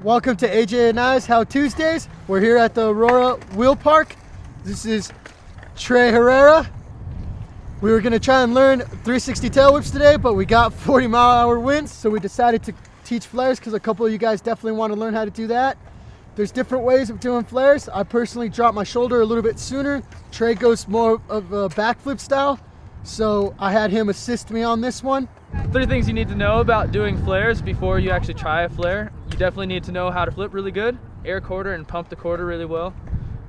Welcome to Aj Anaya How Tuesdays. We're here at the Aurora Wheel Park. This is Trey Herrera. We were gonna try and learn 360 tail whips today, but we got 40-mile-an-hour winds, so we decided to teach flares because a couple of you guys definitely want to learn how to do that. There's different ways of doing flares. I personally drop my shoulder a little bit sooner. Trey goes more of a backflip style, so I had him assist me on this one. 3 things you need to know about doing flares before you actually try a flare. You definitely need to know how to flip really good, air quarter and pump the quarter really well,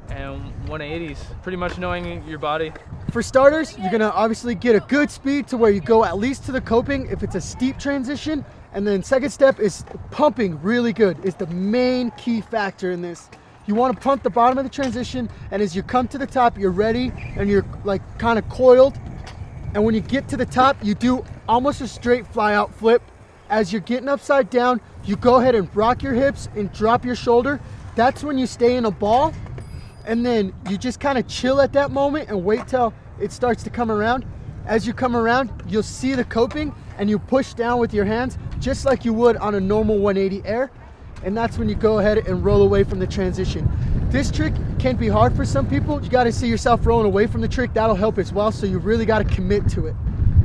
and 180s, pretty much knowing your body. For starters, you're gonna obviously get a good speed to where you go at least to the coping if it's a steep transition. And then second step is pumping really good is the main key factor in this. You want to pump the bottom of the transition, and as you come to the top, you're ready and you're like kind of coiled. And when you get to the top, you do almost a straight fly out flip. As you're getting upside down, you go ahead and rock your hips and drop your shoulder. That's when you stay in a ball. And then you just kind of chill at that moment and wait till it starts to come around. As you come around, you'll see the coping and you push down with your hands just like you would on a normal 180 air. And that's when you go ahead and roll away from the transition. This trick can be hard for some people. You got to see yourself rolling away from the trick. That'll help as well. So you really got to commit to it.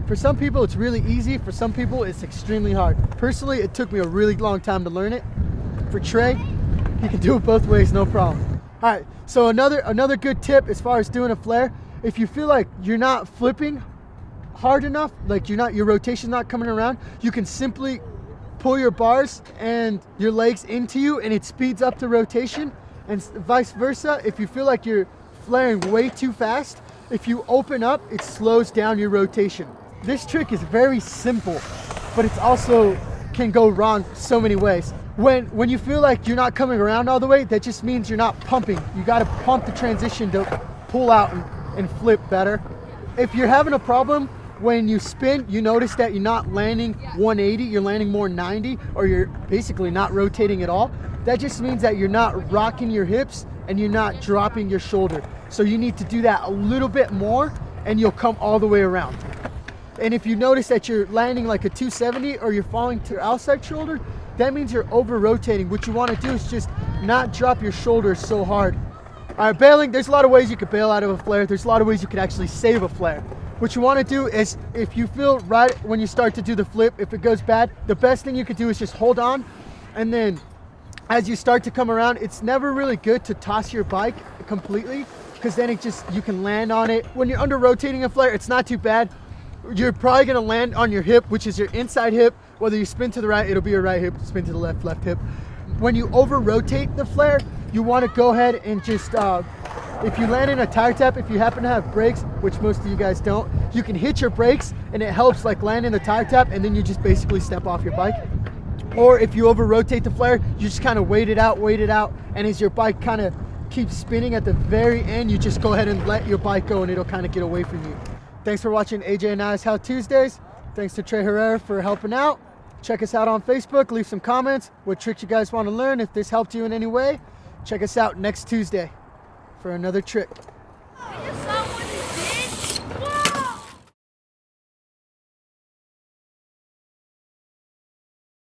For some people, it's really easy. For some people, it's extremely hard. Personally, it took me a really long time to learn it. For Trey, he can do it both ways, no problem. All right, so another good tip as far as doing a flare, if you feel like you're not flipping hard enough, like your rotation's not coming around, you can simply pull your bars and your legs into you and it speeds up the rotation. And vice versa, if you feel like you're flaring way too fast, if you open up, it slows down your rotation. This trick is very simple, but it's also can go wrong so many ways. When you feel like you're not coming around all the way, that just means you're not pumping. You got to pump the transition to pull out and flip better. If you're having a problem when you spin, you notice that you're not landing 180, you're landing more 90, or you're basically not rotating at all. That just means that you're not rocking your hips and you're not dropping your shoulder. So you need to do that a little bit more and you'll come all the way around. And if you notice that you're landing like a 270 or you're falling to your outside shoulder, that means you're over rotating. What you want to do is just not drop your shoulders so hard. All right, bailing, there's a lot of ways you could bail out of a flare. There's a lot of ways you could actually save a flare. What you want to do is, if you feel right when you start to do the flip, if it goes bad, the best thing you could do is just hold on. And then as you start to come around, it's never really good to toss your bike completely because then you can land on it. When you're under rotating a flare, it's not too bad. You're probably going to land on your hip, which is your inside hip. Whether you spin to the right, it'll be your right hip. Spin to the left, left hip. When you over rotate the flare, you want to go ahead and just, if you land in a tire tap, if you happen to have brakes, which most of you guys don't, you can hit your brakes and it helps like land in the tire tap and then you just basically step off your bike. Or if you over rotate the flare, you just kind of wait it out, and as your bike kind of keeps spinning at the very end, you just go ahead and let your bike go and it'll kind of get away from you. Thanks for watching Aj Anaya How Tuesdays. Thanks to Trey Herrera for helping out. Check us out on Facebook, leave some comments, what tricks you guys want to learn. If this helped you in any way, check us out next Tuesday for another trick.